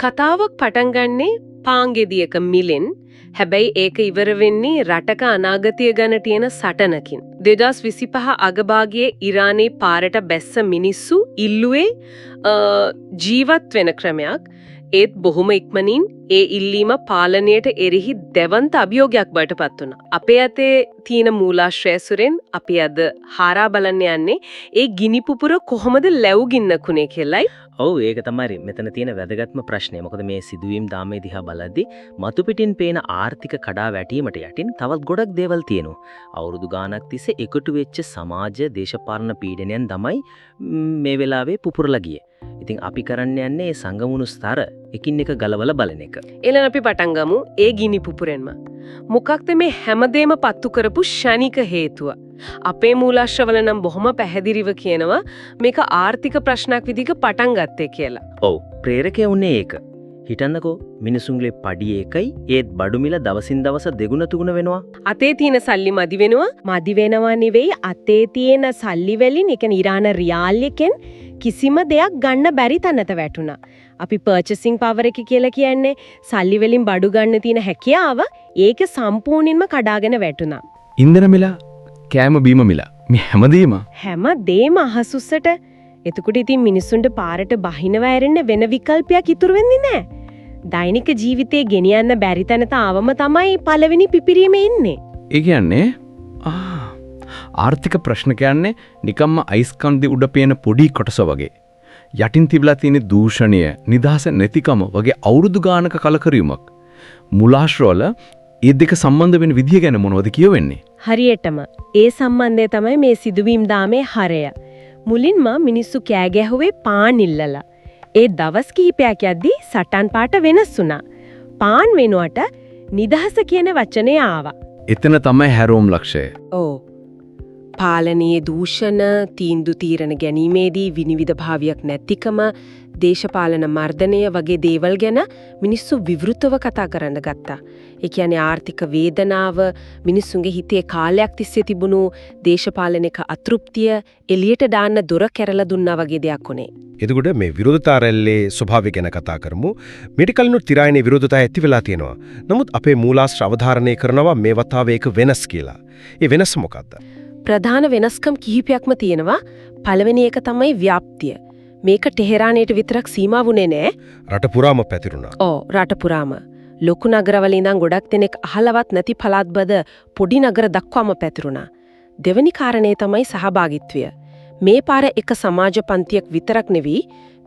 කතාවක් පටන් ගන්නේ පාංගෙදියක මිලෙන්. හැබැයි ඒක ඉවර වෙන්නේ රටක අනාගතය ගැන තියෙන සටනකින්. 2025 අගභාගයේ ඉරානයේ පාරට බැස්ස මිනිස්සු ඉල්ලුවේ ජීවත් වෙන ක්‍රමයක්. ඒත් බොහොම ඉක්මනින් ඒ ඉල්ලීම පාලනයට එරෙහි දෙවන්ත අභියෝගයක් බවට පත් වුණා. අපේ අතේ තියෙන මූලාශ්‍රය සුරෙන් අපි අද හාරා බලන්න යන්නේ ඒ ගිනි පුපුර කොහොමද ලැබුගින්නකුනේ කියලායි. ඔව් ඒක තමයි මෙතන තියෙන වැදගත්ම ප්‍රශ්නය. මොකද මේ සිදුවීම් දාමේ දිහා බලද්දී මතු පිටින් පේන ආර්ථික කඩා වැටීමට යටින් තවත් ගොඩක් දේවල් තියෙනවා. අවුරුදු ගාණක් තිස්සේ එකතු වෙච්ච සමාජ දේශපාලන පීඩනයන් තමයි මේ වෙලාවේ පුපුරලා ගියේ. ඉතින් අපි කරන්න යන්නේ මේ සංගමුණු ස්තර එකින් එක ගලවලා බලන එක. එළන අපි පටන් ගමු ඒ ගිනි පුපුරෙන්ම. මොකක්ද මේ හැමදේම පත්තු කරපු ෂණික හේතුව? අපේ මූලාශ්‍රවල නම් බොහොම පැහැදිලිව කියනවා මේක ආර්ථික ප්‍රශ්නයක් විදිහක පටන් ගත්තේ කියලා. ඔව් ප්‍රේරකය උනේ ඒක. හිතන්නකෝ මිනිසුන්ගේ පඩි එකයි ඒත් බඩු මිල දවසින් දවස දෙගුණ තුගුණ වෙනවා. අතේ තියෙන සල්ලි මදි වෙනවා. මදි වෙනවා නෙවෙයි අතේ තියෙන සල්ලි වලින් ඒ කියන්නේ ඉරාන රියාල් එකෙන් කිසිම දෙයක් ගන්න බැරි තැනට වැටුණා. අපි පර්චේසින් පවර් එක කියලා කියන්නේ සල්ලි වලින් බඩු ගන්න තියෙන හැකියාව ඒක සම්පූර්ණයෙන්ම කඩාගෙන වැටුණා. ඉන්ධන මිල, කෑම බීම මිල මේ හැමදේම අහසුස්සට. එතකොට ඉතින් මිනිස්සුන්ට පාරට බහිනව ඇරෙන්න වෙන විකල්පයක් ඉතුරු වෙන්නේ නැහැ. දෛනික ජීවිතේ ගෙනියන්න බැරි තැනට ආවම තමයි පළවෙනි පිපිරීම එන්නේ. ඒ කියන්නේ ආර්ථික ප්‍රශ්න කියන්නේ නිකම්ම අයිස් කන්දේ උඩ පේන පොඩි කොටස වගේ. යටින් තිබලා තියෙන දූෂණය, නිදහස නැතිකම වගේ අවුරුදු ගානක කලකිරීමක්. මුලාශ්‍රවල ඒ දෙක සම්බන්ධ වෙන විදිය ගැන මොනවද කියවෙන්නේ? හරියටම ඒ සම්බන්ධය තමයි මේ සිදුවීම් දාමේ හරය. මුලින්ම මිනිස්සු කෑ ගැහුවේ පාන් ඉල්ලලා. ඒ දවස් කිහිපයක් යද්දී සටන් පාට වෙනස් වුණා. පාන් වෙනුවට නිදහස කියන වචනේ ආවා. එතන තමයි හැරෝම් ලක්ෂය. ඔව්. පාලනීය දූෂණ, තීන්දුව తీරන ගැනීමේදී විනිවිද භාවයක් නැතිකම, දේශපාලන මර්ධනය වගේ දේවල් ගැන මිනිස්සු විවෘතව කතා කරන්න ගත්තා. ඒ කියන්නේ ආර්ථික වේදනාව, මිනිස්සුන්ගේ හිතේ කාලයක් තිස්සේ තිබුණු දේශපාලනික අතෘප්තිය එළියට දාන්න දොර කැරලා දුන්නා වගේ දෙයක් උනේ. එතකොට මේ විරෝධතා රැල්ලේ ස්වභාවය ගැන කතා කරමු. මෙඩිකල්නුත් තිරායනේ විරෝධතා ඇති වෙලා තියෙනවා. නමුත් අපේ මූලාශ්‍ර අවධාරණය කරනවා මේ වතාවේ ඒක වෙනස් කියලා. ඒ වෙනස මොකක්ද? ප්‍රධාන වෙනස්කම් කිහිපයක්ම තියෙනවා. පළවෙනි එක තමයි ව්‍යාප්තිය. මේක ටෙහෙරානයට විතරක් සීමා වුණේ නෑ. රට පුරාම පැතිරුණා. ඔව් රට පුරාම. ලොකු නගරවල ඉඳන් ගොඩක් දෙනෙක් අහලවත් නැති පළාත්බද පොඩි නගර දක්වාම පැතිරුණා. දෙවෙනි කාරණේ තමයි සහභාගීත්වය. මේ පාර එක සමාජ පන්තියක් විතරක් නෙවෙයි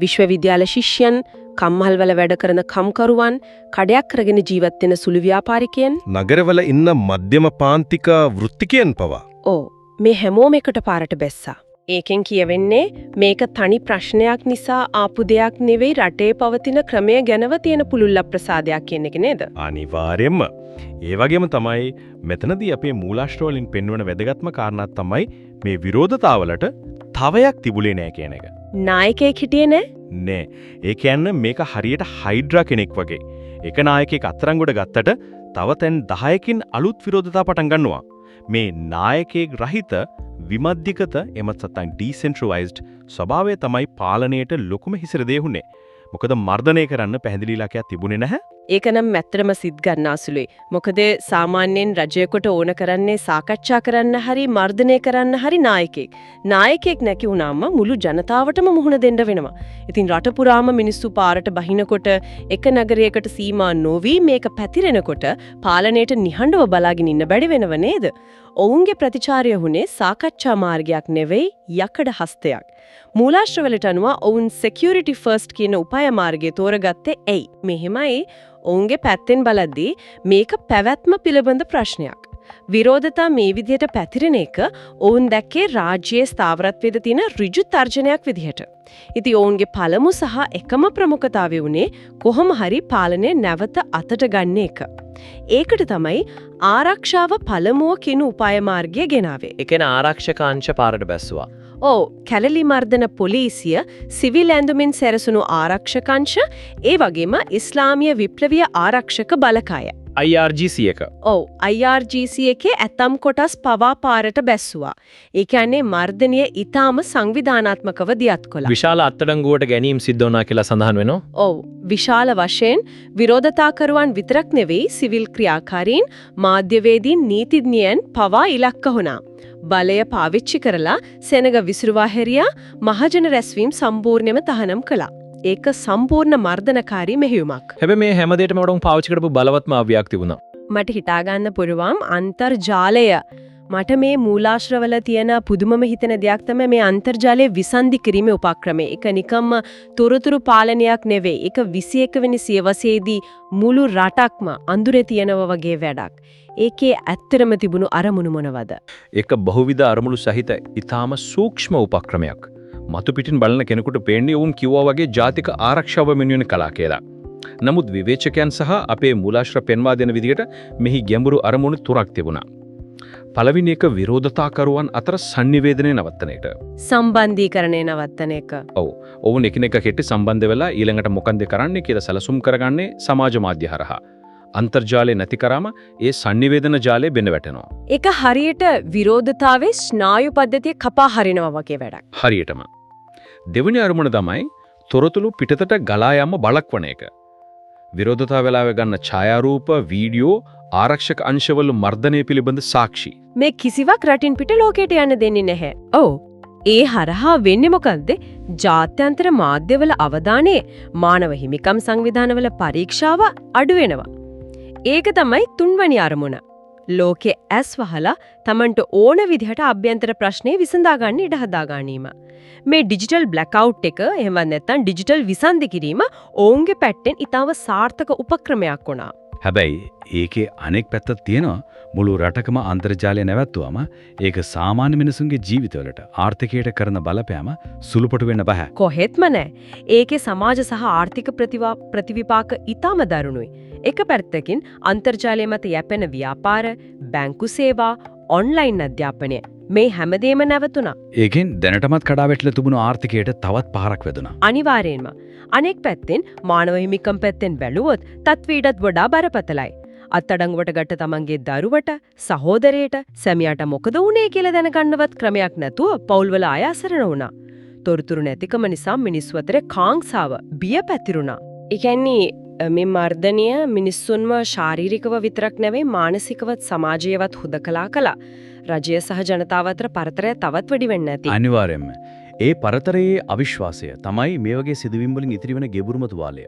විශ්වවිද්‍යාල ශිෂ්‍යයන්, කම්හල්වල වැඩ කරන කම්කරුවන්, කඩයක් කරගෙන ජීවත් වෙන සුළු ව්‍යාපාරිකයන්, නගරවල ඉන්න මධ්‍යම පාන්තික වෘත්තිකයන් පවා. ඔව් මේ හැමෝම එකට පාරට බැස්සා. ඒකෙන් කියවෙන්නේ මේක තනි ප්‍රශ්නයක් නිසා ආපු දෙයක් නෙවෙයි රටේ පවතින ක්‍රමය ගැනව තියෙන පුළුල්ල ප්‍රසාදයක් කියන එක නේද? අනිවාර්යයෙන්ම. ඒ වගේම තමයි මෙතනදී අපේ මූලාශ්‍ර වලින් පෙන්වන වැදගත්ම කාරණා තමයි මේ විරෝධතාවලට තවයක් තිබුණේ නැහැ කියන එක. නායකයෙක් හිටියේ නෑ? නෑ. ඒ කියන්නේ මේක හරියට හයිඩ්‍රා කෙනෙක් වගේ. එක නායකයෙක් අත්අඩංගුවට ගත්තට තව තැන් 10කින් අලුත් විරෝධතා පටන් ගන්නවා. මේ නායකයෙක් රහිත විමධ්‍යගත එමත් සත්‍යන් ඩිසෙන්ට්‍රලයිස්ඩ් ස්වභාවය තමයි පාලනයට ලොකුම හිසර දෙහුනේ. මොකද මර්ධනය කරන්න පැහැදිලි ඉලක්කයක් තිබුණේ නැහැ. ඒක නම් ඇත්තටම සිත් ගන්නාසුලුයි. මොකද සාමාන්‍යයෙන් රජයකට ඕන කරන්නේ සාකච්ඡා කරන්න හරි මර්ධනය කරන්න හරි නායකයෙක්. නායකයෙක් නැති වුණාම මුළු ජනතාවටම මුහුණ දෙන්න වෙනවා. ඉතින් රට පුරාම මිනිස්සු පාරට බහිනකොට එක නගරයකට සීමා නොවි මේක පැතිරෙනකොට පාලනයට නිහඬව බලාගෙන ඉන්න බැරි වෙනව නේද? ඔවුන්ගේ ප්‍රතිචාරය වුණේ සාකච්ඡා මාර්ගයක් නෙවෙයි යකඩ හස්තයක්. මූලාශ්‍රවලට අනුව ඔවුන් security first කියන උපාය මාර්ගය තෝරගත්තේ ඇයි? මෙහෙමයි ඔවුන්ගේ පැත්තෙන් බලද්දී මේක පැවැත්ම පිළිබඳ ප්‍රශ්නයක්. විරෝධතා මේ විදිහට පැතිරෙන එක ඔවුන් දැක්කේ රාජ්‍යයේ ස්ථාවරත්වයට තියෙන ඍජු තර්ජනයක් විදිහට. ඉතින් ඔවුන්ගේ පළමු සහ එකම ප්‍රමුඛතාවය උනේ කොහොම හරි පාලනය නැවත අතට ගන්න එක. ඒකට තමයි ආරක්ෂාව පළමුව කිනු උපාය මාර්ගය ගෙනාවේ. ඒ කියන්නේ ආරක්ෂකාංශ පාරට බැස්සුවා. ඔව් කැලලි මර්ධන පොලිසිය, සිවිල් ඇඳුමින් සැරසුණු ආරක්ෂකංශ, ඒ වගේම ඉස්ලාමීය විප්ලවීය ආරක්ෂක බලකාය. IRGC එක. ඔව් IRGC එකේ ඇතම් කොටස් පවා පාරට බැස්සුවා. ඒ කියන්නේ මර්ධනය ඊටාම සංවිධානාත්මකව දියත් කළා. විශාල අත්අඩංගුවට ගැනීම සිද්ධ වුණා කියලා සඳහන් වෙනවා. ඔව් විශාල වශයෙන් විරෝධතාකරුවන් විතරක් නෙවෙයි සිවිල් ක්‍රියාකාරීන් මාධ්‍යවේදීන් නීතිඥයන් පවා ඉලක්ක වුණා. බලය පාවිච්චි කරලා සෙනග විසිරුවා හැරියා මහජන රැස්වීම් සම්පූර්ණයෙන්ම තහනම් කළා. ඒක සම්පූර්ණ මර්ධනකාරී මෙහෙයුමක්. හැබැයි මේ හැම දෙයකම වඩා පාවිච්චි කරපු බලවත්ම අව්‍යාක් තිබුණා. මට හිතා ගන්න පුළුවන් අන්තර්ජාලය මට මේ මූලාශ්‍රවල තියෙන පුදුමම හිතෙන දෙයක් තමයි මේ අන්තර්ජාලයේ විසන්ධි කිරීමේ උපක්‍රමය. ඒක නිකම්ම තොරතුරු පාලනයක් නෙවෙයි. ඒක 21 වෙනි සියවසේදී මුළු රටක්ම අඳුරේ තියෙනවා වගේ වැඩක්. ඒකේ ඇත්තටම තිබුණු අරමුණු මොනවද? ඒක බහුවිධ අරමුණු සහිත ඊටාම සූක්ෂම උපක්‍රමයක්. මතු පිටින් බලන කෙනෙකුට පේන්නේ වුන් කිව්වා වගේ ජාතික ආරක්ෂාව වෙනුවෙන් කළා කියලා. නමුත් විවේචකයන් සහ අපේ මූලාශ්‍ර පෙන්වා දෙන විදිහට මෙහි ගැඹුරු අරමුණු තුනක් තිබුණා. පළවෙනි එක විරෝධතාකරුවන් අතර සංනිවේදනය නවත්තන එක. සම්බන්ධීකරණය නවත්තන එක. ඔව්. ඔවුන් එකිනෙක කෙටි සම්බන්ධ වෙලා ඊළඟට මොකන්ද කරන්නේ කියලා සැලසුම් කරගන්නේ සමාජ මාධ්‍ය හරහා. අන්තර්ජාලය නැති කරාම ඒ සංනිවේදන ජාලය බෙන්න වැටෙනවා. ඒක හරියට විරෝධතාවේ ස්නායු පද්ධතිය කපා හරිනවා වගේ වැඩක්. හරියටම. දෙවෙනි අරමුණ තමයි තොරතුරු පිටතට ගලා යාම බලක්වන එක. විරෝධතාව වෙලාවෙ ගන්න ඡායාරූප, වීඩියෝ, ආරක්ෂක අංශවල මර්ධනය පිළිබඳ සාක්ෂි. මේ කිසිවක් රටින් පිට ලෝකයට යන්න දෙන්නේ නැහැ. ඔව්. ඒ හරහා වෙන්නේ මොකද්ද? ජාත්‍යන්තර මාධ්‍යවල අවධානය මානව හිමිකම් සංවිධානවල පරීක්ෂාව අඩු වෙනවා. ඒක තමයි තුන්වැනි අරමුණ. ලෝකේ ඇස් වහලා Tamanට ඕන විදිහට අභ්‍යන්තර ප්‍රශ්නේ විසඳා ගන්න ඉඩ හදා ගැනීම. මේ ඩිජිටල් බ්ලැක්අවුට් එක එහෙම නැත්නම් ඩිජිටල් විසන්ධි කිරීම ඔවුන්ගේ පැත්තෙන් ඊටව සාර්ථක උපක්‍රමයක් වුණා. හැබැයි ඒකේ අනෙක් පැත්තක් තියෙනවා. මුළු රටකම අන්තර්ජාලය නැවැත්තුවම ඒක සාමාන්‍ය මිනිසුන්ගේ ජීවිතවලට ආර්ථිකයට කරන බලපෑම සුළුපටු වෙන්න බෑ. කොහෙත්ම නැහැ. ඒකේ සමාජ සහ ආර්ථික ප්‍රතිවිපාක ඊටම දරුණුයි. එක පැත්තකින් අන්තර්ජාලය මත යැපෙන ව්‍යාපාර, බැංකු සේවා, ඔන්ලයින් අධ්‍යාපනය මේ හැමදේම නැවතුණා. ඒකෙන් දැනටමත් කඩා වැටිලා තිබුණු ආර්ථිකයට තවත් පහරක් වැදුණා. අනිවාර්යෙන්ම. අනෙක් පැත්තෙන් මානව හිමිකම් පැත්තෙන් බැලුවොත් තත්වීඩත් වඩා බරපතලයි. අත්අඩංගුවට ගත්ත තමන්ගේ දරුවට, සහෝදරයට, සැමියාට මොකද වුනේ කියලා දැනගන්නවත් ක්‍රමයක් නැතුව පවුල්වල අය අසරණ වුණා. තොරතුරු නැතිකම නිසා මිනිස්සු අතර කාංසාව, බිය පැතිරුණා. ඒ කියන්නේ මේ මර්ධනය මිනිස්සුන්ව ශාරීරිකව විතරක් නෙවෙයි මානසිකවත් සමාජයවත් හුදකලා කළා. රජය සහ ජනතාව අතර පරතරය තවත් වැඩි වෙන්න ඇති. අනිවාර්යයෙන්ම. ඒ පරතරයේ අවිශ්වාසය තමයි මේ වගේ සිදුවීම් වලින් ඉතිරි වෙන ගෙබුරුම තුවාලය.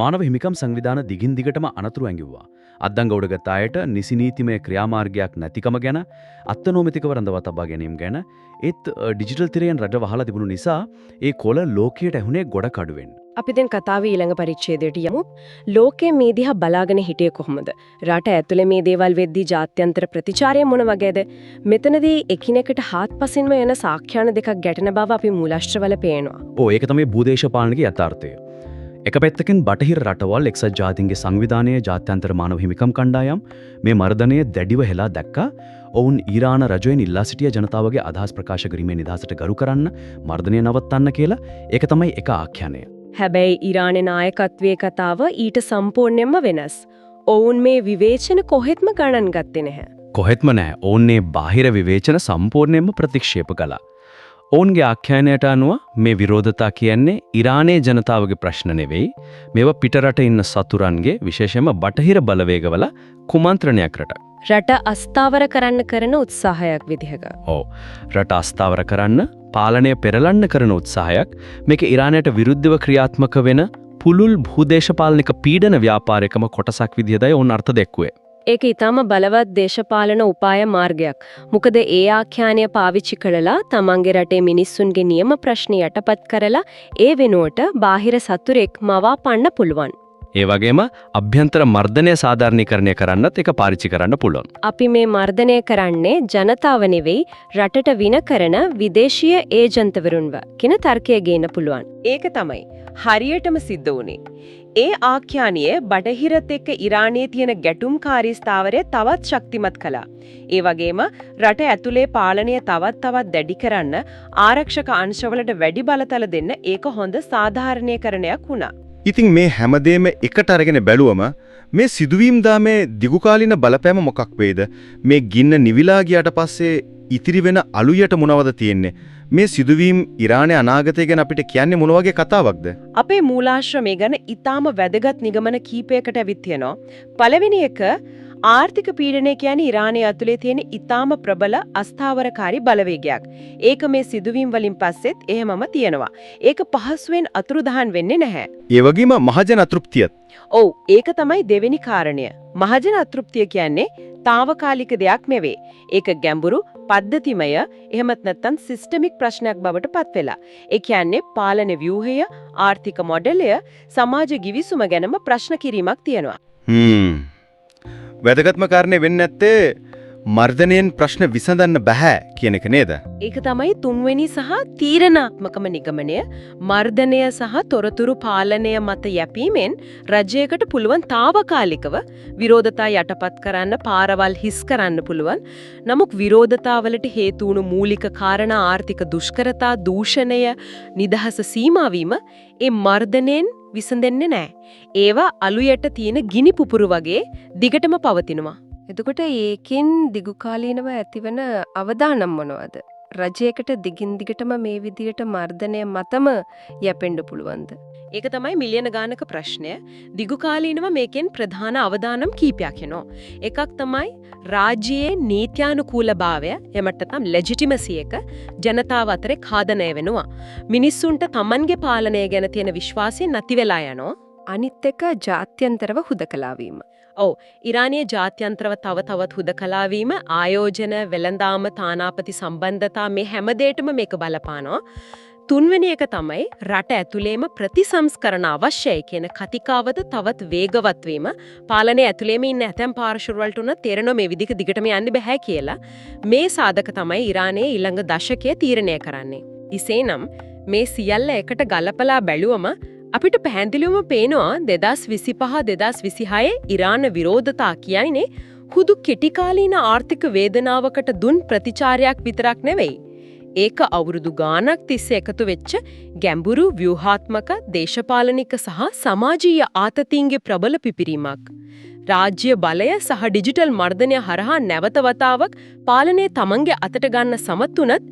මානව හිමිකම් සංවිධාන දිගින් දිගටම අනතුරු ඇඟිව්වා. අත්දංගවඩගත් අයට නිසි නීතිමය ක්‍රියාමාර්ගයක් නැතිකම ගැන, අත්නෝමතිකව රඳවා තබා ගැනීම ගැන, ඒත් ඩිජිටල් තිරයෙන් රට වහලා තිබුණු නිසා ඒ කොළ ලෝකයට ඇහුනේ ගොඩක් අඩුවෙන්. අපි දැන් කතාවේ ඊළඟ පරිච්ඡේදයට යමු. ලෝකයේ මේ දිහා බලාගෙන හිටියේ කොහොමද? රට ඇතුලේ මේ දේවල් වෙද්දී ජාත්‍යන්තර ප්‍රතිචාරය මොන වගේද? මෙතනදී එකිනෙකට හාත්පසින්ම යන සාක්ෂාන දෙකක් ගැටෙන බව අපි මූලාශ්‍රවල පේනවා. ඒක තමයි භූදේශපාලනික යථාර්ථය. එක පැත්තකින් බටහිර රටවල් එක්සත් ජාතීන්ගේ සංවිධානයේ ජාත්‍යන්තර මානව හිමිකම් කණ්ඩායම් මේ මර්ධනය දැඩිව හෙලා දැක්කා. ඔවුන් ඊරාන රජයෙන් ඉල්ලා සිටිය ජනතාවගේ අදහස් ප්‍රකාශ කිරීමේ නිදහසට ගරු කරන්න, මර්ධනය නවත්තන්න කියලා. ඒක තමයි එක ආඛ්‍යානය. හැබැයි ඉරානයේ නායකත්වයේ කතාව ඊට සම්පූර්ණයෙන්ම වෙනස්. ඔවුන් මේ විවේචන කොහෙත්ම ගණන් ගත්තේ නැහැ. කොහෙත්ම නැහැ. ඕන්නේ බාහිර විවේචන සම්පූර්ණයෙන්ම ප්‍රතික්ෂේප කළා. ඔවුන්ගේ ආඛ්‍යානයට අනුව මේ විරෝධතා කියන්නේ ඉරානයේ ජනතාවගේ ප්‍රශ්න නෙවෙයි. මේවා පිටරට ඉන්න සතුරන්ගේ විශේෂයෙන්ම බටහිර බලවේගවල කුමන්ත්‍රණයක් රට. රට අස්ථාවර කරන්න කරන උත්සාහයක් විදිහක. ඔව්. රට අස්ථාවර කරන්න, පාලනය පෙරලන්න කරන උත්සාහයක්. මේක ඉරානයට විරුද්ධව ක්‍රියාත්මක වෙන පුළුල් භූදේශපාලනික පීඩන ව්‍යාපාරිකම කොටසක් විදිහටයි ඔවුන් අර්ථ දැක්ුවේ. ඒක ඊටම බලවත් දේශපාලන උපාය මාර්ගයක්. මොකද ඒ ආඛ්‍යානය පාවිච්චි කරලා තමන්ගේ රටේ මිනිස්සුන්ගේ නියම ප්‍රශ්න යටපත් කරලා ඒ වෙනුවට බාහිර සතුරෙක් මවා පන්න පුළුවන්. ඒ වගේම අභ්‍යන්තර මර්ධනය සාධාරණීකරණය කරන්නත් ඒක පාවිච්චි කරන්න පුළුවන්. අපි මේ මර්ධනය කරන්නේ ජනතාව නෙවෙයි රටට වින කරන විදේශීය ඒජන්තවරුන්ව කියන තර්කය ගේන්න පුළුවන්. ඒක තමයි හරියටම සිද්ධ වුනේ. ඒ ආඛ්‍යානයේ බටහිරත් එක්ක ඉරානයේ තියෙන ගැටුම්කාරී ස්ථාවරය තවත් ශක්තිමත් කළා. ඒ වගේම රට ඇතුලේ පාලනය තවත් දැඩි කරන්න ආරක්ෂක අංශවලට වැඩි බලතල දෙන්න ඒක හොඳ සාධාරණීකරණයක් වුණා. ඉතින් මේ හැමදේම එකට අරගෙන බැලුවම මේ සිදුවීම් දාමේ දිගුකාලීන බලපෑම මොකක් වේද? මේ ගින්න නිවිලා ගියාට පස්සේ ඉතිරි වෙන අලුයට මොනවද තියෙන්නේ? මේ සිදුවීම් ඉරානයේ අනාගතය ගැන අපිට කියන්නේ මොන වගේ කතාවක්ද? අපේ මූලාශ්‍රමය ගැන ඊටාම වැදගත් නිගමන කීපයකට ඇවිත් තියෙනවා. පළවෙනි එක ආර්ථික පීඩනය කියන්නේ ඉරානයේ ඇතුලේ තියෙන ඊටාම ප්‍රබල අස්ථාවරකාරී බලවේගයක්. ඒක මේ සිදුවීම් වලින් පස්සෙත් එහෙමම තියෙනවා. ඒක පහසුවෙන් අතුරුදහන් වෙන්නේ නැහැ. ඒ වගේම මහජන අතෘප්තියත්. ඔව් ඒක තමයි දෙවෙනි කාරණය. මහජන අතෘප්තිය කියන්නේ తాවකාලික දෙයක් නෙවෙයි. ඒක ගැඹුරු පද්ධතිමය එහෙමත් නැත්නම් සිස්ටමික් ප්‍රශ්නයක් බවට පත් වෙලා. ඒ කියන්නේ පාලන ව්‍යුහය, ආර්ථික මොඩලය, සමාජ ගිවිසුම ගැනම ප්‍රශ්න කිරීමක් තියෙනවා. වැදගත්ම කාරණේ වෙන්නේ නැත්තේ මර්ධනයෙන් ප්‍රශ්න විසඳන්න බෑ කියන එක නේද? ඒක තමයි තුන්වෙනි සහ තීරණාත්මකම නිගමනය. මර්ධනය සහ තොරතුරු පාලනය මත යැපීමෙන් රජයකට පුළුවන් తాවකාලිකව විරෝධතා යටපත් කරන්න, පාරවල් හිස් කරන්න පුළුවන්. නමුත් විරෝධතාවලට හේතු වුණු මූලික කාරණා ආර්ථික දුෂ්කරතා, දූෂණය, නිදහස සීමා වීම ඒ මර්ධනයෙන් විසඳෙන්නේ නැහැ. ඒවා අලුයට තියෙන ගිනි පුපුරු වගේ දිගටම පවතිනවා. එතකොට ඒකෙන් දිගුකාලීනව ඇතිවන අවදානම් මොනවද? රජයකට දිගින් දිගටම මේ විදියට මර්ධනය මතම යැපෙන්න පුළුවන්ද? ඒක තමයි මිලියන ගානක ප්‍රශ්නය. දිගුකාලීනව මේකෙන් ප්‍රධාන අවදානම් කීපයක් එනවා. එකක් තමයි රාජ්‍යයේ නීත්‍යානුකූලභාවය, එමට නැත්නම් ලෙජිටිමසි එක ජනතාව අතරේ ඛාදනය වෙනවා. මිනිස්සුන්ට Tamanගේ පාලනය ගැන තියෙන විශ්වාසය නැති වෙලා යනවා. අනිත් එක ජාත්‍යන්තරව හුදකලා වීම. ඔව් ඉරානයේ ජාත්‍යන්තරව තව තවත් හුදකලා වීම, ආයෝජන, වෙළඳාම, තානාපති සම්බන්ධතා මේ හැම දෙයකටම මේක බලපානවා. තුන්වෙනි එක තමයි රට ඇතුළේම ප්‍රතිසංස්කරණ අවශ්‍යයි කියන කතිකාවත තවත් වේගවත් වීම. පාලනයේ ඇතුළේම ඉන්න ඇතැම් පාර්ශව වලට උන තේරෙනවා මේ විදිහට දිගටම යන්න බෑ කියලා. මේ සාධක තමයි ඉරානයේ ඊළඟ දශකයේ තීරණය කරන්නේ. ඉසේනම් මේ සියල්ල එකට ගලපලා බැලුවම අපිට පැහැදිලිවම පේනවා 2025-2026 ඉරාන විරෝධතා කියන්නේ හුදු කෙටිකාලීන ආර්ථික වේදනාවකට දුන් ප්‍රතිචාරයක් විතරක් නෙවෙයි. ඒක අවුරුදු ගාණක් තිස්සේ එකතු වෙච්ච ගැඹුරු ව්‍යුහාත්මක, දේශපාලනික සහ සමාජීය ආතතීන්ගේ ප්‍රබල පිපිරීමක්. රාජ්‍ය බලය සහ ඩිජිටල් මර්ධනය හරහා නැවත වතාවක් පාලනය තමන්ගේ අතට ගන්න සමත් වුණත්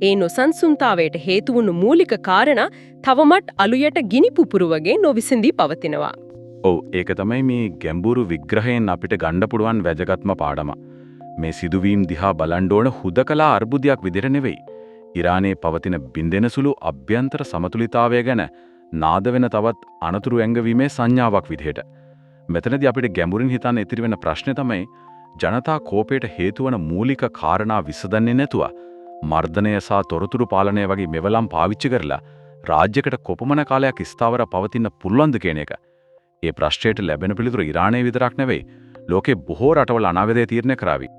ඒ නොසන්සුන්තාවයට හේතු වුණු මූලික කාරණා තවමත් අලුයට ගිනි පුපුරු වගේ නොවිසඳී පවතිනවා. ඔව් ඒක තමයි මේ ගැඹුරු විග්‍රහයෙන් අපිට ගන්න පුළුවන් වැදගත්ම පාඩම. මේ සිදුවීම් දිහා බලන්න ඕන හුදකලා අර්බුදයක් විදිහට නෙවෙයි. ඉරානයේ පවතින බින්දෙන සුළු අභ්‍යන්තර සමතුලිතතාවය ගැන නාද වෙන තවත් අනතුරු ඇඟවීමේ සංඥාවක් විදිහට. මෙතනදී අපිට ගැඹුරින් හිතන්න ඉතිරි වෙන ප්‍රශ්නේ තමයි ජනතා කෝපයට හේතු වන මූලික කාරණා විසඳන්නේ නැතුව මර්ධනය සහ තොරතුරු පාලනය වගේ මෙවලම් පාවිච්චි කරලා රාජ්‍යයකට කොපමණ කාලයක් ස්ථාවර පවතින්න පුළුවන්ද කියන එක. ඒ ප්‍රශ්නයට ලැබෙන පිළිතුර ඉරානයේ විතරක් නෙවෙයි ලෝකේ බොහෝ රටවල් අනාගතය තීරණය කරાવી.